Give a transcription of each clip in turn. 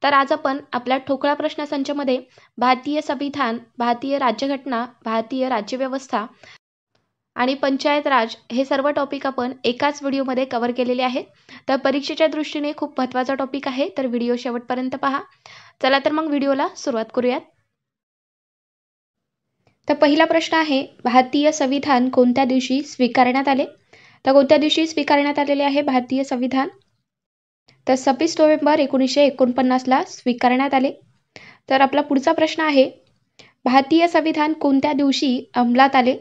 तर आज आपण आपल्या ठोकळा प्रश्नसंचमध्ये भारतीय संविधान, भारतीय राज्यघटना, भारतीय राज्यव्यवस्था आणि पंचायत राज हे सर्व टॉपिक आपण एकाच व्हिडिओमध्ये कव्हर केलेले आहेत. तर परीक्षेच्या दृष्टीने खूप महत्त्वाचा टॉपिक आहे, तर व्हिडिओ शेवटपर्यंत पहा. चला तर मग व्हिडिओला सुरुवात करूयात. तर पहिला प्रश्न आहे, भारतीय संविधान कोणत्या दिवशी स्वीकारण्यात आले? तर कोणत्या दिवशी स्वीकारण्यात आलेले आहे भारतीय संविधान? तर 26 नोव्हेंबर 1949ला स्वीकारण्यात आले. तर आपला पुढचा प्रश्न आहे, भारतीय संविधान कोणत्या दिवशी अंमलात आले?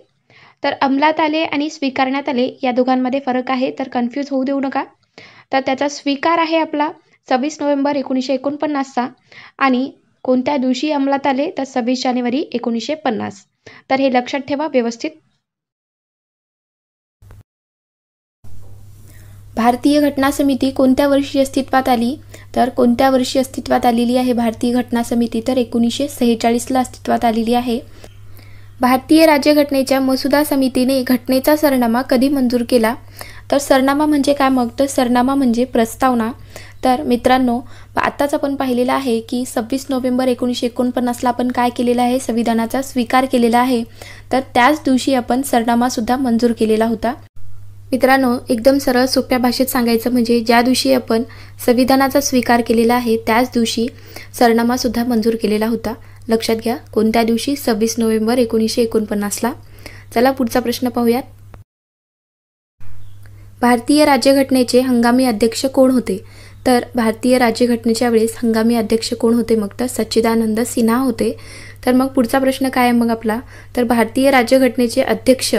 तर अंमलात आले आणि स्वीकारण्यात आले या दोघांमध्ये फरक आहे, तर कन्फ्यूज होऊ देऊ नका. तर त्याचा स्वीकार आहे आपला 26 नोव्हेंबर 1949चा आणि कोणत्या दिवशी अंमलात आले? तर 26 जानेवारी 1950. तर हे लक्षात ठेवा व्यवस्थित. भारतीय घटना समिती कोणत्या वर्षी अस्तित्वात आली? तर कोणत्या वर्षी अस्तित्वात आलेली आहे भारतीय घटना समिती? तर 1946ला अस्तित्वात आलेली आहे. भारतीय राज्यघटनेच्या मसुदा समितीने घटनेचा सरनामा कधी मंजूर केला? तर सरनामा म्हणजे काय मग? तर सरनामा म्हणजे प्रस्तावना. तर मित्रांनो, आत्ताच आपण पाहिलेलं आहे की 26 नोव्हेंबर 1949ला आपण काय केलेलं आहे? संविधानाचा स्वीकार केलेला आहे. तर त्याच दिवशी आपण सरनामासुद्धा मंजूर केलेला होता. मित्रांनो, एकदम सरळ सोप्या भाषेत सांगायचं म्हणजे ज्या दिवशी आपण संविधानाचा स्वीकार केलेला आहे त्याच दिवशी सरनामासुद्धा मंजूर केलेला होता. लक्षात घ्या, कोणत्या दिवशी? 26 नोव्हेंबर 1949ला. चला पुढचा प्रश्न पाहूयात. भारतीय राज्यघटनेचे हंगामी अध्यक्ष कोण होते? तर भारतीय राज्यघटनेच्या वेळेस हंगामी अध्यक्ष कोण होते मग? तर सच्चिदानंद सिन्हा होते. तर मग पुढचा प्रश्न काय आहे मग आपला? तर भारतीय राज्यघटनेचे अध्यक्ष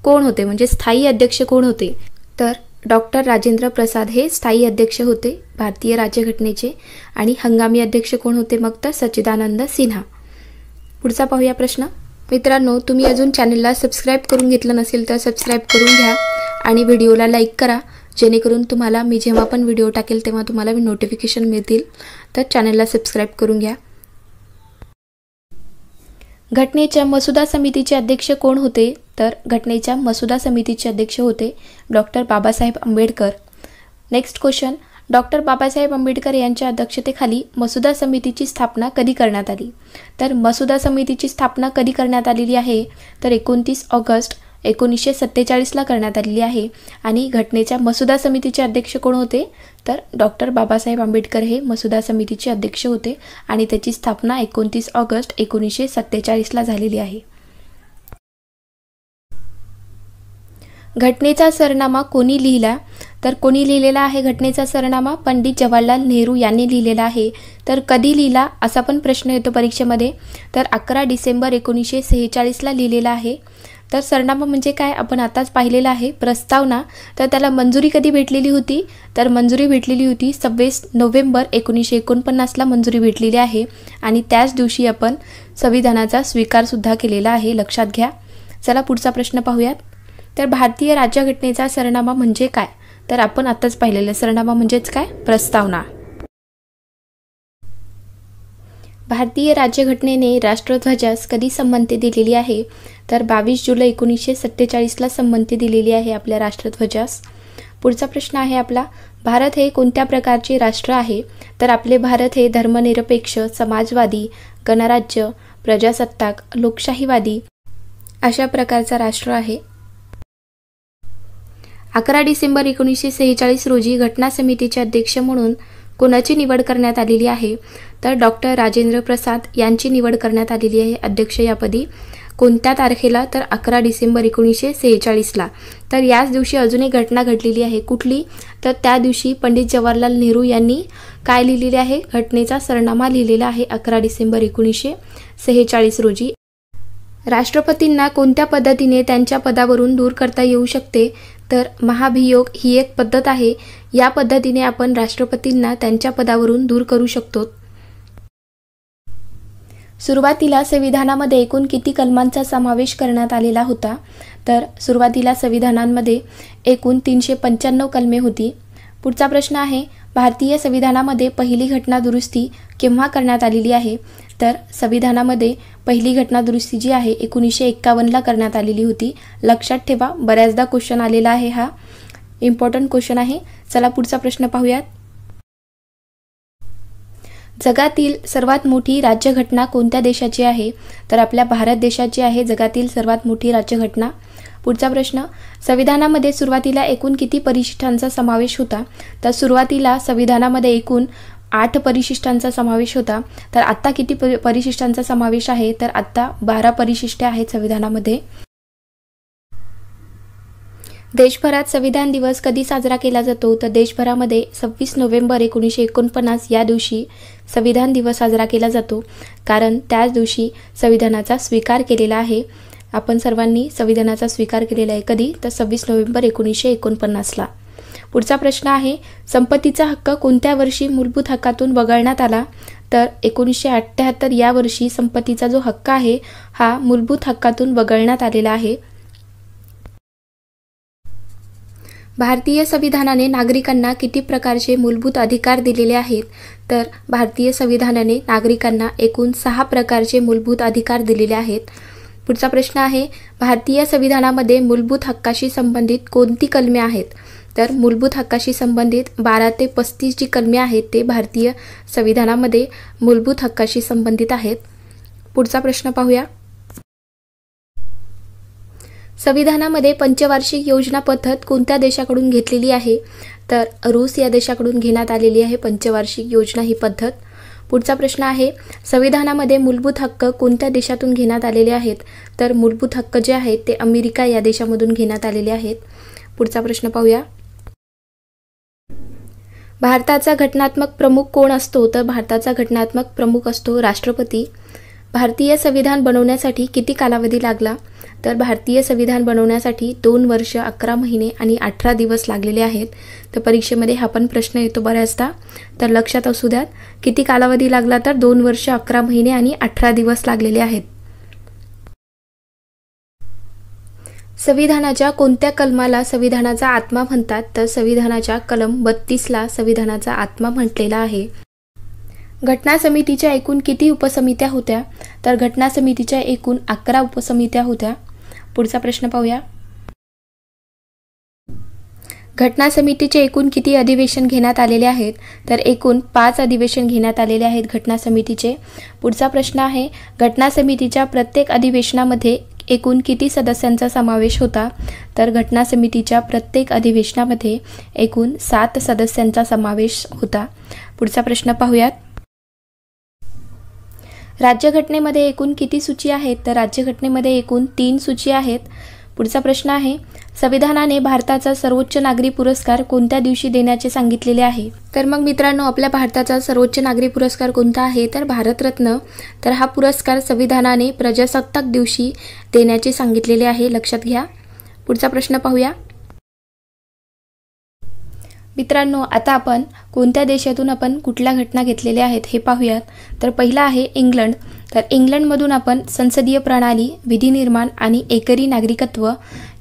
कोण होते, म्हणजे स्थायी अध्यक्ष कोण होते? तर डॉक्टर राजेंद्र प्रसाद हे स्थायी अध्यक्ष होते भारतीय राज्यघटनेचे. आणि हंगामी अध्यक्ष कोण होते मग? तर सच्चिदानंद सिन्हा. पुढचा पाहूया प्रश्न. मित्रांनो, तुम्ही अजून चॅनलला सबस्क्राईब करून घेतलं नसेल तर सबस्क्राईब करून घ्या आणि व्हिडिओला लाईक करा, जेणेकरून तुम्हाला मी जेव्हा पण व्हिडिओ टाकेल तेव्हा तुम्हाला नोटिफिकेशन मिळतील. तर चॅनलला सबस्क्राईब करून घ्या. घटनेच्या मसुदा समितीचे अध्यक्ष कोण होते? तर घटनेच्या मसुदा समितीचे अध्यक्ष होते doctor Babasaheb Ambedkar. Next question, doctor Babasaheb Ambedkar यांच्या अध्यक्षतेखाली मसुदा समितीची स्थापना कधी करण्यात आली? तर मसुदा समितीची स्थापना कधी करण्यात आलेली आहे? तर 29 ऑगस्ट 1947ला करण्यात आलेली आहे. आणि घटनेच्या मसुदा समितीचे अध्यक्ष कोण होते? तर डॉक्टर बाबासाहेब आंबेडकर हे मसुदा समितीचे अध्यक्ष होते आणि त्याची स्थापना 29 ऑगस्ट 1947ला झालेली आहे. घटनेचा सरनामा कोणी लिहिला? तर कोणी लिहिलेला आहे घटनेचा सरनामा? पंडित जवाहरलाल नेहरू यांनी लिहिलेला आहे. तर कधी लिहिला असा पण प्रश्न येतो परीक्षेमध्ये. तर 11 डिसेंबर 1946ला लिहिलेला आहे. तर सरनामा म्हणजे काय आपण आताच पाहिलेलं आहे, प्रस्तावना. तर त्याला मंजुरी कधी भेटलेली होती? तर मंजुरी भेटलेली होती 26 नोव्हेंबर 1949ला मंजुरी भेटलेली आहे आणि त्याच दिवशी आपण संविधानाचा स्वीकारसुद्धा केलेला आहे, लक्षात घ्या. चला पुढचा प्रश्न पाहूयात. तर भारतीय राज्यघटनेचा सरनामा म्हणजे काय? तर आपण आताच पाहिलेलं सरनामा म्हणजेच काय? प्रस्तावना. भारतीय राज्यघटनेने राष्ट्रध्वजास कधी संमती दिलेली आहे? तर 22 जुलै 1947ला संमती दिलेली आहे आपल्या राष्ट्रध्वजास. पुढचा प्रश्न आहे आपला, भारत हे कोणत्या प्रकारचे राष्ट्र आहे? तर आपले भारत हे धर्मनिरपेक्ष, समाजवादी, गणराज्य, प्रजासत्ताक, लोकशाहीवादी अशा प्रकारचा राष्ट्र आहे. 11 डिसेंबर 1946 रोजी घटना समितीचे अध्यक्ष म्हणून कोणाची निवड करण्यात आलेली आहे? तर डॉक्टर राजेंद्र प्रसाद यांची निवड करण्यात आलेली आहे अध्यक्ष यापदी. कोणत्या तारखेला? तर 11 डिसेंबर 1946ला. तर याच दिवशी अजून एक घटना घडलेली आहे. कुठली? तर त्या दिवशी पंडित जवाहरलाल नेहरू यांनी काय लिहिलेले आहे? घटनेचा सरनामा लिहिलेला आहे 11 डिसेंबर 1946 रोजी. राष्ट्रपतींना कोणत्या पद्धतीने त्यांच्या पदावरून दूर करता येऊ शकते? तर महाभियोग ही एक पद्धत आहे. या पद्धतीने आपण राष्ट्रपतींना त्यांच्या पदावरून दूर करू शकतो. सुरुवातीला संविधानामध्ये एकूण किती कलमांचा समावेश करण्यात आलेला होता? तर सुरुवातीला संविधानामध्ये एकूण 395 कलमे होती. पुढचा प्रश्न आहे, भारतीय संविधानामध्ये पहिली घटना दुरुस्ती केव्हा करण्यात आलेली आहे? तर संविधानामध्ये पहिली घटना दुरुस्ती जी आहे 1951ला करण्यात आलेली होती. लक्षात ठेवा, बऱ्याचदा क्वेश्चन आलेला आहे, हा इम्पॉर्टंट क्वेश्चन आहे. चला पुढचा प्रश्न पाहूयात. जगातील सर्वात मोठी राज्यघटना कोणत्या देशाची आहे? तर आपल्या भारत देशाची आहे जगातील सर्वात मोठी राज्यघटना. पुढचा प्रश्न, संविधानामध्ये सुरुवातीला एकूण किती परिशिष्टांचा समावेश होता? तर सुरुवातीला संविधानामध्ये एकूण 8 परिशिष्टांचा समावेश होता. तर आत्ता किती परिशिष्टांचा समावेश आहे? तर आत्ता 12 परिशिष्टे आहेत संविधानामध्ये. देशभरात संविधान दिवस कधी साजरा केला जातो? तर देशभरामध्ये 26 नोव्हेंबर 1949 या दिवशी संविधान दिवस साजरा केला जातो, कारण त्याच दिवशी संविधानाचा स्वीकार केलेला आहे. आपण सर्वांनी संविधानाचा स्वीकार केलेला आहे. कधी? तर 26 नोव्हेंबर 1949ला. पुढचा प्रश्न आहे, संपत्तीचा हक्क कोणत्या वर्षी मूलभूत हक्कातून वगळण्यात आला? तर 1978 या वर्षी संपत्तीचा जो हक्क आहे हा मूलभूत हक्कातून वगळण्यात आलेला आहे. भारतीय संविधानाने नागरिकांना किती प्रकारचे मूलभूत अधिकार दिलेले आहेत? तर भारतीय संविधानाने नागरिकांना एकूण 6 प्रकारचे मूलभूत अधिकार दिलेले आहेत. पुढचा प्रश्न आहे, भारतीय संविधानामध्ये मूलभूत हक्काशी संबंधित कोणती कलमे आहेत? तर मूलभूत हक्काशी संबंधित 12 ते 35 जी कलमे आहेत ते भारतीय संविधानामध्ये मूलभूत हक्काशी संबंधित आहेत. पुढचा प्रश्न पाहूया. संविधानामध्ये पंचवार्षिक योजना पद्धत कोणत्या देशाकडून घेतलेली आहे? तर रूस या देशाकडून घेण्यात आलेली आहे पंचवार्षिक योजना ही पद्धत. पुढचा प्रश्न आहे, संविधानामध्ये मूलभूत हक्क कोणत्या देशातून घेण्यात आलेले आहेत? तर मूलभूत हक्क जे आहेत ते अमेरिका या देशामधून घेण्यात आलेले आहेत. पुढचा प्रश्न पाहूया. भारताचा घटनात्मक प्रमुख कोण असतो? तर भारताचा घटनात्मक प्रमुख असतो राष्ट्रपती. भारतीय संविधान बनवण्यासाठी किती कालावधी लागला? तर भारतीय संविधान बनवण्यासाठी 2 वर्ष 11 महिने आणि 18 दिवस लागलेले आहेत. तर परीक्षेमध्ये हा पण प्रश्न येतो बऱ्याचदा, तर लक्षात असू द्यात. किती कालावधी लागला? तर 2 वर्ष 11 महिने आणि 18 दिवस लागलेले आहेत. संविधानाच्या कोणत्या कलमाला संविधानाचा आत्मा म्हणतात? तर संविधानाच्या कलम 32ला संविधानाचा आत्मा म्हटलेला आहे. घटना समितीच्या एकूण किती उपसमित्या होत्या? तर घटना समितीच्या एकूण 11 उपसमित्या होत्या. पुढचा प्रश्न पाहूया. घटना समितीचे एकूण किती अधिवेशन घेण्यात आलेले आहेत? तर एकूण 5 अधिवेशन घेण्यात आलेले आहेत घटना समितीचे. पुढचा प्रश्न आहे, घटना समितीच्या प्रत्येक अधिवेशनामध्ये एकूण किती सदस्यांचा समावेश होता? तर घटना समितीच्या प्रत्येक अधिवेशनामध्ये एकूण 7 सदस्यांचा समावेश होता. पुढचा प्रश्न पाहूयात. राज्यघटनेमध्ये एकूण किती सूची आहेत? तर राज्यघटनेमध्ये एकूण 3 सूची आहेत. पुढचा प्रश्न आहे, संविधानाने भारताचा सर्वोच्च नागरी पुरस्कार कोणत्या दिवशी देण्याचे सांगितलेले आहे? तर मग मित्रांनो, आपल्या भारताचा सर्वोच्च नागरी पुरस्कार कोणता आहे? तर भारतरत्न. तर हा पुरस्कार संविधानाने प्रजासत्ताक दिवशी देण्याचे सांगितलेले आहे, लक्षात घ्या. पुढचा प्रश्न पाहूया. मित्रांनो, आता आपण कोणत्या देशातून आपण कुठल्या घटना घेतलेल्या आहेत हे पाहूयात. तर पहिला आहे इंग्लंड. तर इंग्लंडमधून आपण संसदीय प्रणाली, विधिनिर्माण आणि एकरी नागरिकत्व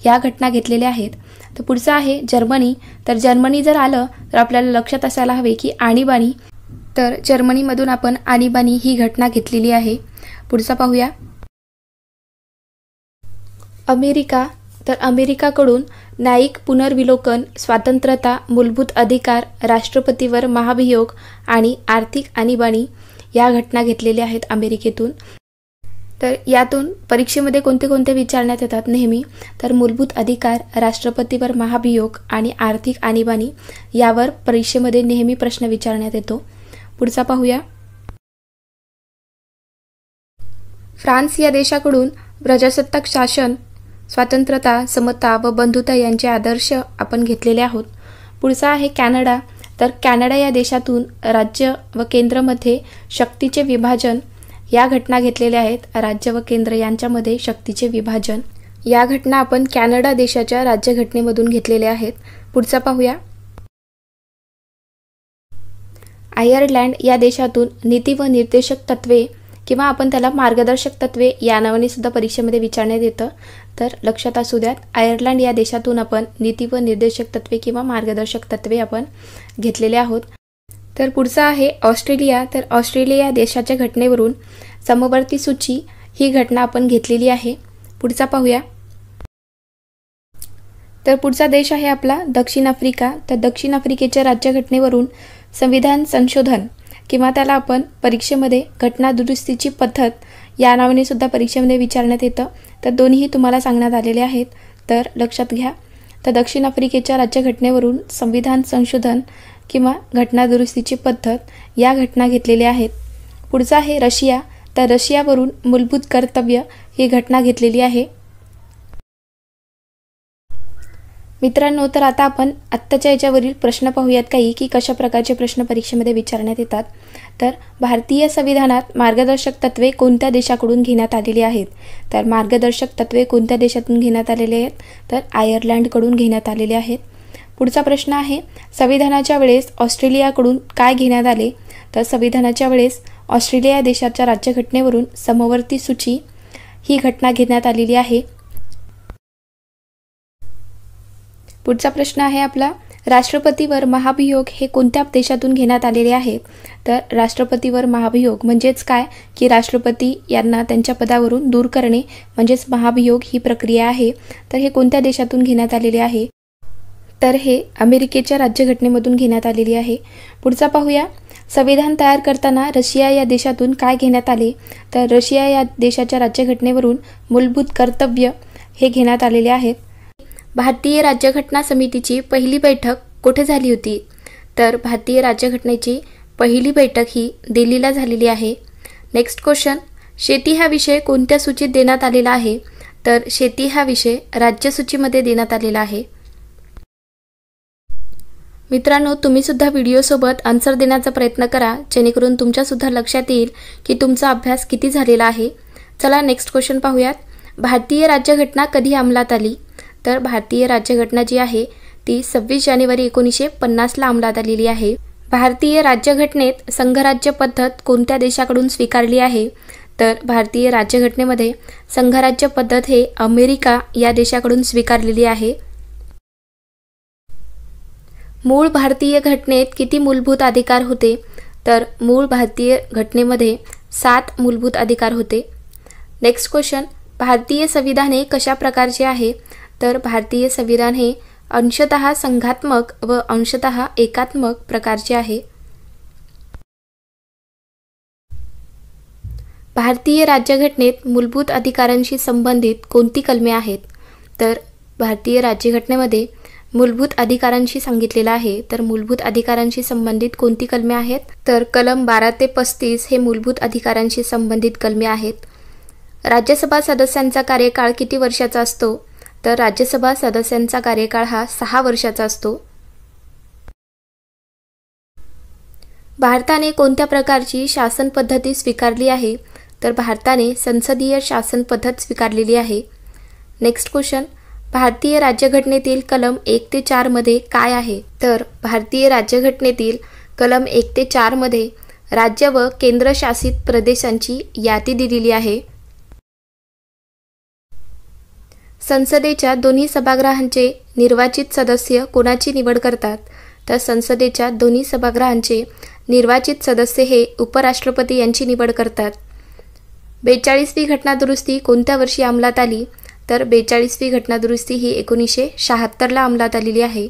या घटना घेतलेल्या आहेत. तर पुढचा आहे जर्मनी. तर जर्मनी जर आलं तर आपल्याला लक्षात असायला हवे की आणीबाणी. तर जर्मनीमधून आपण आणीबाणी ही घटना घेतलेली आहे. पुढचा पाहूया. अमेरिका. तर अमेरिकाकडून न्यायिक पुनर्विलोकन, स्वातंत्र्यता, मूलभूत अधिकार, राष्ट्रपतीवर महाभियोग आणि आर्थिक आणीबाणी या घटना घेतलेल्या आहेत अमेरिकेतून. तर यातून परीक्षेमध्ये कोणते कोणते विचारण्यात येतात नेहमी? तर मूलभूत अधिकार, राष्ट्रपतीवर महाभियोग आणि आर्थिक आणीबाणी यावर परीक्षेमध्ये नेहमी प्रश्न विचारण्यात येतो. पुढचा पाहूया. फ्रान्स या देशाकडून प्रजासत्ताक शासन, स्वातंत्र्यता, समता व बंधुता यांचे आदर्श आपण घेतलेले आहोत. पुढचा आहे कॅनडा. तर कॅनडा या देशातून राज्य व केंद्रमध्ये शक्तीचे विभाजन या घटना घेतलेल्या आहेत. राज्य व केंद्र यांच्यामध्ये शक्तीचे विभाजन या घटना आपण कॅनडा देशाच्या राज्यघटनेमधून घेतलेल्या आहेत. पुढचा पाहूया. आयर्लंड या देशातून नीती व निर्देशक तत्वे किंवा आपण त्याला मार्गदर्शक तत्वे या नावाने सुद्धा परीक्षेमध्ये विचारण्यात येतं. तर लक्षात असू द्यात, आयर्लंड या देशातून आपण नीती व निर्देशक तत्वे किंवा मार्गदर्शक तत्वे आपण घेतलेले आहोत. तर पुढचा आहे ऑस्ट्रेलिया. तर ऑस्ट्रेलिया देशाच्या घटनेवरून समवर्ती सूची ही घटना आपण घेतलेली आहे. पुढचा पाहूया. तर पुढचा देश आहे आपला दक्षिण आफ्रिका. तर दक्षिण आफ्रिकेच्या राज्यघटनेवरून संविधान संशोधन किंवा त्याला आपण परीक्षेमध्ये घटना दुरुस्तीची पद्धत या नावाने सुद्धा परीक्षेमध्ये विचारण्यात येतं। तर दोन्हीही तुम्हाला सांगण्यात आलेले आहेत, तर लक्षात घ्या। तर दक्षिण आफ्रिकेच्या राज्यघटनेवरून संविधान संशोधन किंवा घटना दुरुस्तीची पद्धत या घटना घेतलेल्या आहेत। पुढचा आहे रशिया। तर रशियावरून मूलभूत कर्तव्य ही घटना घेतलेली आहे। मित्रांनो, तर आता आपण आत्ताच्या याच्यावरील प्रश्न पाहूयात काही की कशा प्रकारचे प्रश्न परीक्षेमध्ये विचारण्यात येतात। तर भारतीय संविधानात मार्गदर्शक तत्त्वे कोणत्या देशाकडून घेण्यात आलेली आहेत? तर मार्गदर्शक तत्त्वे कोणत्या देशातून घेण्यात आलेले आहेत? तर आयर्लंडकडून घेण्यात आलेले आहेत। पुढचा प्रश्न आहे संविधानाच्या वेळेस ऑस्ट्रेलियाकडून काय घेण्यात आले? तर संविधानाच्या वेळेस ऑस्ट्रेलिया देशाच्या राज्यघटनेवरून समवर्ती सूची ही घटना घेण्यात आलेली आहे। पुढचा प्रश्न आहे आपला राष्ट्रपतीवर महाभियोग हे कोणत्या देशातून घेण्यात आलेले आहे? तर राष्ट्रपतीवर महाभियोग म्हणजेच काय की राष्ट्रपती यांना त्यांच्या पदावरून दूर करणे म्हणजेच महाभियोग ही प्रक्रिया आहे। तर हे कोणत्या देशातून घेण्यात आलेले आहे? तर हे अमेरिकेच्या राज्यघटनेमधून घेण्यात आलेली आहे। पुढचा पाहूया संविधान तयार करताना रशिया या देशातून काय घेण्यात आले? तर रशिया या देशाच्या राज्यघटनेवरून मूलभूत कर्तव्य हे घेण्यात आलेले आहेत। भारतीय राज्यघटना समितीची पहिली बैठक कुठे झाली होती? तर भारतीय राज्यघटनेची पहिली बैठक ही दिल्लीला झालेली आहे। नेक्स्ट क्वेश्चन शेती हा विषय कोणत्या सूचीत देण्यात आलेला आहे? तर शेती हा विषय राज्य सूचीमध्ये देण्यात आलेला आहे। मित्रांनो, तुम्ही सुद्धा व्हिडिओसोबत आन्सर देण्याचा प्रयत्न करा जेणेकरून तुमच्या सुद्धा लक्षात येईल की तुमचा अभ्यास किती झालेला आहे। चला नेक्स्ट क्वेश्चन पाहूयात। भारतीय राज्यघटना कधी अंमलात आली? तर भारतीय राज्यघटना जी आहे ती 26 जानेवारी 1950ला अंमलात आलेली आहे। भारतीय राज्यघटनेत संघराज्य पद्धत कोणत्या देशाकडून स्वीकारली आहे? तर भारतीय राज्यघटनेमध्ये संघराज्य पद्धत हे अमेरिका या देशाकडून स्वीकारलेली आहे। मूळ भारतीय घटनेत किती मूलभूत अधिकार होते? तर मूळ भारतीय घटनेमध्ये 7 मूलभूत अधिकार होते। नेक्स्ट क्वेश्चन भारतीय संविधान हे कशा प्रकारचे आहे? तर भारतीय संविधान हे अंशतः संघात्मक व अंशतः एकात्मक प्रकारचे आहे। भारतीय राज्यघटनेत मूलभूत अधिकारांशी संबंधित कोणती कलमे आहेत? तर भारतीय राज्यघटनेमध्ये मूलभूत अधिकारांशी सांगितलेलं आहे। तर मूलभूत अधिकारांशी संबंधित कोणती कलमे आहेत? तर कलम 12 ते 35 हे मूलभूत अधिकारांशी संबंधित कलमे आहेत। राज्यसभा सदस्यांचा कार्यकाळ किती वर्षाचा असतो? तर राज्यसभा सदस्यांचा कार्यकाळ हा 6 वर्षाचा असतो। भारताने कोणत्या प्रकारची शासन पद्धती स्वीकारली आहे? तर भारताने संसदीय शासन पद्धत स्वीकारलेली आहे। नेक्स्ट क्वेश्चन भारतीय राज्यघटनेतील कलम 1 ते 4 मध्ये काय आहे? तर भारतीय राज्यघटनेतील कलम 1 ते 4 मध्ये राज्य व केंद्रशासित प्रदेशांची यादी दिलेली आहे। संसदेच्या दोन्ही सभागृहांचे निर्वाचित सदस्य कोणाची निवड करतात? तर संसदेच्या दोन्ही सभागृहांचे निर्वाचित सदस्य हे उपराष्ट्रपती यांची निवड करतात। 42वी घटना दुरुस्ती कोणत्या वर्षी अंमलात आली? तर 42वी घटना दुरुस्ती ही 1976ला अंमलात आलेली आहे।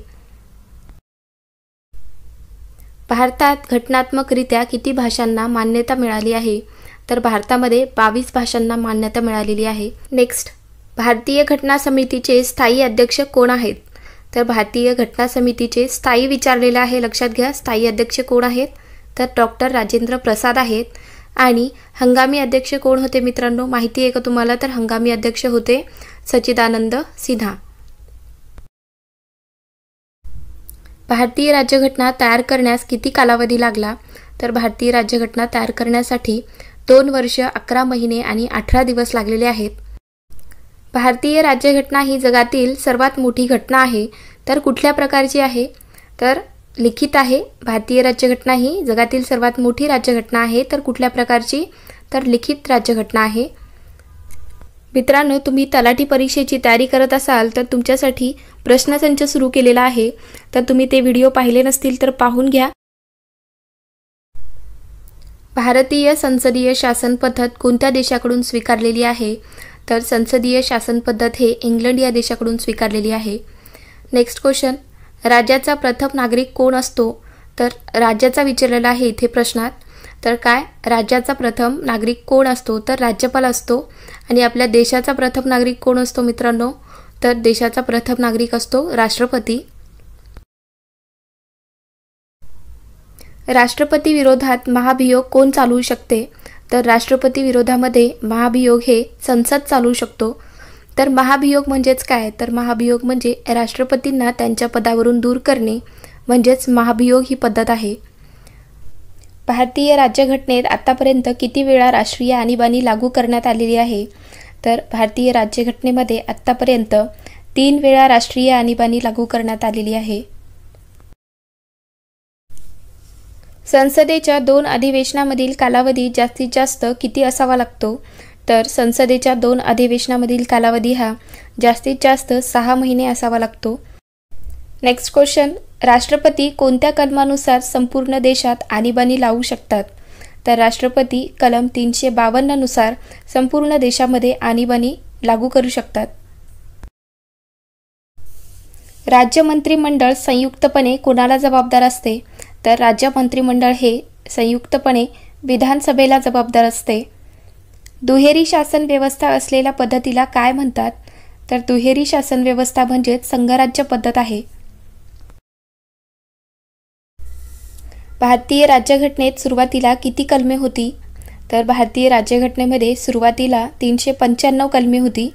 भारतात घटनात्मकरित्या किती भाषांना मान्यता मिळाली आहे? तर भारतामध्ये 22 भाषांना मान्यता मिळालेली आहे। नेक्स्ट भारतीय घटना समितीचे स्थायी अध्यक्ष कोण आहेत? तर भारतीय घटना समितीचे स्थायी विचारलेले आहे, लक्षात घ्या। स्थायी अध्यक्ष कोण आहेत? तर डॉक्टर राजेंद्र प्रसाद आहेत। आणि हंगामी अध्यक्ष कोण होते मित्रांनो, माहिती आहे का तुम्हाला? तर हंगामी अध्यक्ष होते सच्चिदानंद सिन्हा। भारतीय राज्यघटना तयार करण्यास किती कालावधी लागला? तर भारतीय राज्यघटना तयार करण्यासाठी 2 वर्ष 11 महिने आणि 18 दिवस लागलेले आहेत। भारतीय राज्यघटना ही जगातील सर्वात मोठी घटना आहे। तर कुठल्या प्रकारची आहे? तर लिखित आहे। भारतीय राज्यघटना ही जगातील सर्वात मोठी राज्यघटना आहे। तर कुठल्या प्रकारची? तर लिखित राज्यघटना आहे। मित्रांनो, तुम्ही तलाठी परीक्षेची तयारी करत असाल तर तुमच्यासाठी प्रश्नसंच सुरू केलेला आहे। तर तुम्ही ते व्हिडिओ पाहिले नसतील तर पाहून घ्या। भारतीय संसदीय शासन पद्धत कोणत्या देशाकडून स्वीकारलेली आहे? तर संसदीय शासन पद्धत हे इंग्लंड या देशाकडून स्वीकारलेली आहे। नेक्स्ट क्वेश्चन राज्याचा प्रथम नागरिक कोण असतो? तर राज्याचा विचारलेला आहे इथे प्रश्नात। तर काय, राज्याचा प्रथम नागरिक कोण असतो, तर राज्यपाल असतो. आणि आपल्या देशाचा प्रथम नागरिक कोण असतो मित्रांनो, तर देशाचा प्रथम नागरिक असतो राष्ट्रपती. राष्ट्रपती विरोधात महाभियोग कोण चालवू शकते, तर राष्ट्रपती विरोधामध्ये महाभियोग हे संसद चालवू शकतो. तर महाभियोग म्हणजेच काय, तर महाभियोग म्हणजे राष्ट्रपतींना त्यांच्या पदावरून दूर करणे म्हणजेच महाभियोग ही पद्धत आहे. भारतीय राज्यघटनेत आतापर्यंत किती वेळा राष्ट्रीय आणीबाणी लागू करण्यात आलेली आहे, तर भारतीय राज्यघटनेमध्ये आतापर्यंत 3 वेळा राष्ट्रीय आणीबाणी लागू करण्यात आलेली आहे. संसदेच्या 2 अधिवेशनामधील कालावधी जास्तीत जास्त किती असावा लागतो, तर संसदेच्या 2 अधिवेशनामधील कालावधी हा जास्तीत जास्त 6 महिने असावा लागतो. नेक्स्ट क्वेश्चन, राष्ट्रपती कोणत्या कलमानुसार संपूर्ण देशात आणीबाणी लावू शकतात, तर राष्ट्रपती कलम 352 नुसार संपूर्ण देशामध्ये आणीबाणी लागू करू शकतात. राज्य मंत्रिमंडळ संयुक्तपणे कोणाला जबाबदार असते, तर राज्य मंत्रिमंडळ हे संयुक्तपणे विधानसभेला जबाबदार असते. दुहेरी शासन व्यवस्था असलेल्या पद्धतीला काय म्हणतात, तर दुहेरी शासन व्यवस्था म्हणजेच संघराज्य पद्धत आहे. भारतीय राज्यघटनेत सुरुवातीला किती कलमे होती, तर भारतीय राज्यघटनेमध्ये सुरुवातीला 395 कलमे होती.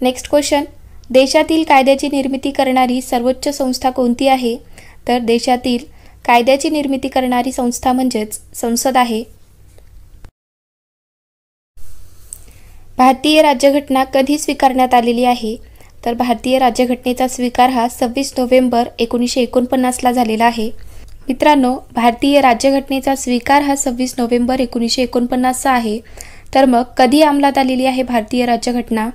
नेक्स्ट क्वेश्चन, देशातील कायद्याची निर्मिती करणारी सर्वोच्च संस्था कोणती आहे, तर देशातील कायद्याची निर्मिती करणारी संस्था म्हणजेच संसद आहे. भारतीय राज्यघटना कधी स्वीकारण्यात आलेली आहे, तर भारतीय राज्यघटनेचा स्वीकार हा 26 नोव्हेंबर 1949ला झालेला आहे. मित्रांनो, भारतीय राज्यघटनेचा स्वीकार हा 26 नोव्हेंबर 1949चा आहे. तर मग कधी अंमलात आलेली आहे भारतीय राज्यघटना,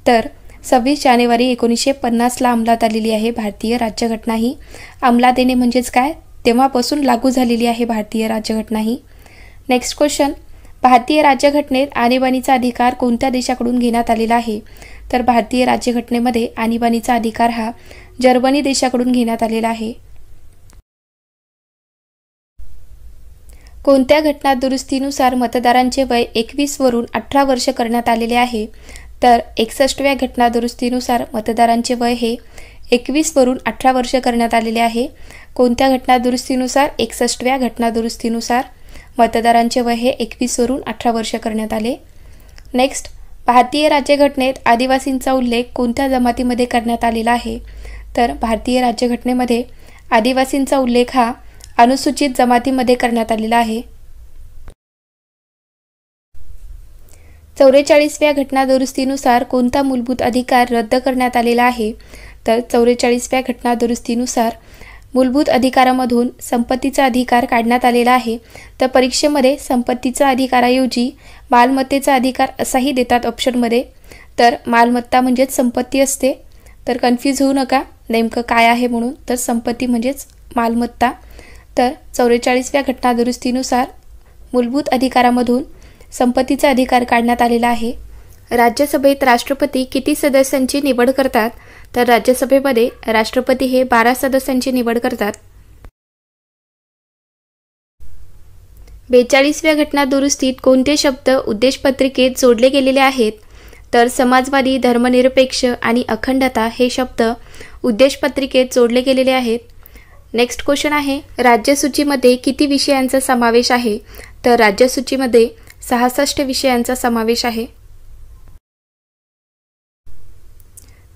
तर 26 जानेवारी 1950ला अंमलात आलेली आहे भारतीय राज्यघटना. ही अंमलात येणे म्हणजेच काय, तेव्हापासून लागू झालेली आहे भारतीय राज्यघटना ही. नेक्स्ट क्वेश्चन, भारतीय राज्यघटनेत आणीबाणीचा अधिकार कोणत्या देशाकडून घेण्यात आलेला आहे, तर भारतीय राज्यघटनेमध्ये आणीबाणीचा अधिकार हा जर्मनी देशाकडून घेण्यात आलेला आहे. कोणत्या घटना दुरुस्तीनुसार मतदारांचे वय 21 वरून 18 वर्ष करण्यात आलेले आहे, तर 61व्या घटना दुरुस्तीनुसार मतदारांचे वय हे 21 वरून 18 वर्ष करण्यात आलेले आहे. कोणत्या घटना दुरुस्तीनुसार, 61व्या घटना दुरुस्तीनुसार मतदारांचे वय हे 21 वरून 18 वर्ष करण्यात आले. नेक्स्ट, भारतीय राज्यघटनेत आदिवासींचा उल्लेख कोणत्या जमातीमध्ये करण्यात आलेला आहे, तर भारतीय राज्यघटनेमध्ये आदिवासींचा उल्लेख हा अनुसूचित जमातीमध्ये करण्यात आलेला आहे. 44व्या घटना दुरुस्तीनुसार कोणता मूलभूत अधिकार रद्द करण्यात आलेला आहे, तर 44व्या घटना दुरुस्तीनुसार मूलभूत अधिकारामधून संपत्तीचा अधिकार काढण्यात आलेला आहे. तर परीक्षेमध्ये संपत्तीचा अधिकाराऐवजी मालमत्तेचा अधिकार असाही देतात ऑप्शनमध्ये. तर मालमत्ता म्हणजेच संपत्ती असते, तर कन्फ्यूज होऊ नका नेमकं काय आहे म्हणून. तर संपत्ती म्हणजेच मालमत्ता. तर 44व्या घटना दुरुस्तीनुसार मूलभूत अधिकारामधून संपत्तीचा अधिकार काढण्यात आलेला आहे. राज्यसभेत राष्ट्रपती किती सदस्यांची निवड करतात, तर राज्यसभेमध्ये राष्ट्रपती हे 12 सदस्यांची निवड करतात. 42व्या घटना दुरुस्तीत कोणते शब्द उद्देशपत्रिकेत जोडले गेलेले आहेत, तर समाजवादी, धर्मनिरपेक्ष आणि अखंडता हे शब्द उद्देशपत्रिकेत जोडले गेलेले आहेत. नेक्स्ट क्वेश्चन आहे, राज्यसूचीमध्ये किती विषयांचा समावेश आहे, तर राज्यसूचीमध्ये 66 विषयांचा समावेश आहे.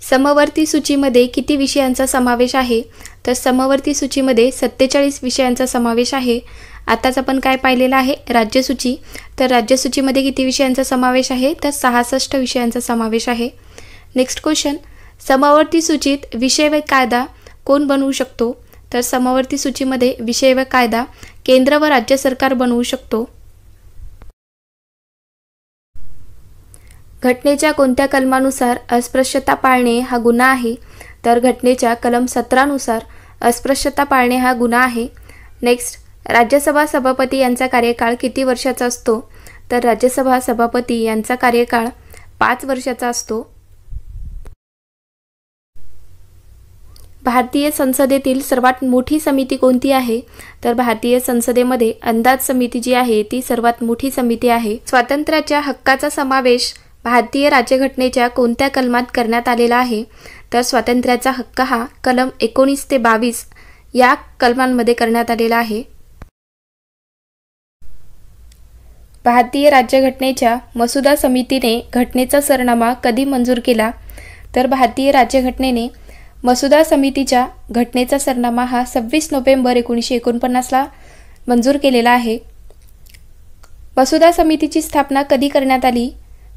समवर्ती सूचीमध्ये किती विषयांचा समावेश आहे, तर समवर्ती सूचीमध्ये 47 विषयांचा समावेश आहे. आताच आपण काय पाहिलेलं आहे, राज्यसूची. तर राज्यसूचीमध्ये किती विषयांचा समावेश आहे, तर 66 विषयांचा समावेश आहे. नेक्स्ट क्वेश्चन, समवर्ती सूचीत विषय व कायदा कोण बनवू शकतो, तर समवर्ती सूचीमध्ये विषय व कायदा केंद्र व राज्य सरकार बनवू शकतो. घटनेच्या कोणत्या कलमानुसार अस्पृश्यता पाळणे हा गुन्हा आहे, तर घटनेच्या कलम 17 नुसार अस्पृश्यता पाळणे हा गुन्हा आहे. नेक्स्ट, राज्यसभा सभापती यांचा कार्यकाळ किती वर्षाचा असतो, तर राज्यसभा सभापती यांचा कार्यकाळ 5 वर्षाचा असतो. भारतीय संसदेतील सर्वात मोठी समिती कोणती आहे? तर भारतीय संसदेमध्ये अंदाज समिती जी आहे ती सर्वात मोठी समिती आहे. स्वातंत्र्याच्या हक्काचा समावेश भारतीय राज्यघटनेच्या कोणत्या कलमात करण्यात आलेला आहे? तर स्वातंत्र्याचा हक्क हा कलम 19 ते 22 या कलमांमध्ये करण्यात आलेला आहे. भारतीय राज्यघटनेच्या मसुदा समितीने घटनेचा सरनामा कधी मंजूर केला? तर भारतीय राज्यघटनेने मसुदा समितीच्या घटनेचा सरनामा हा 26 नोव्हेंबर 1949ला मंजूर केलेला आहे. मसुदा समितीची स्थापना कधी करण्यात आली?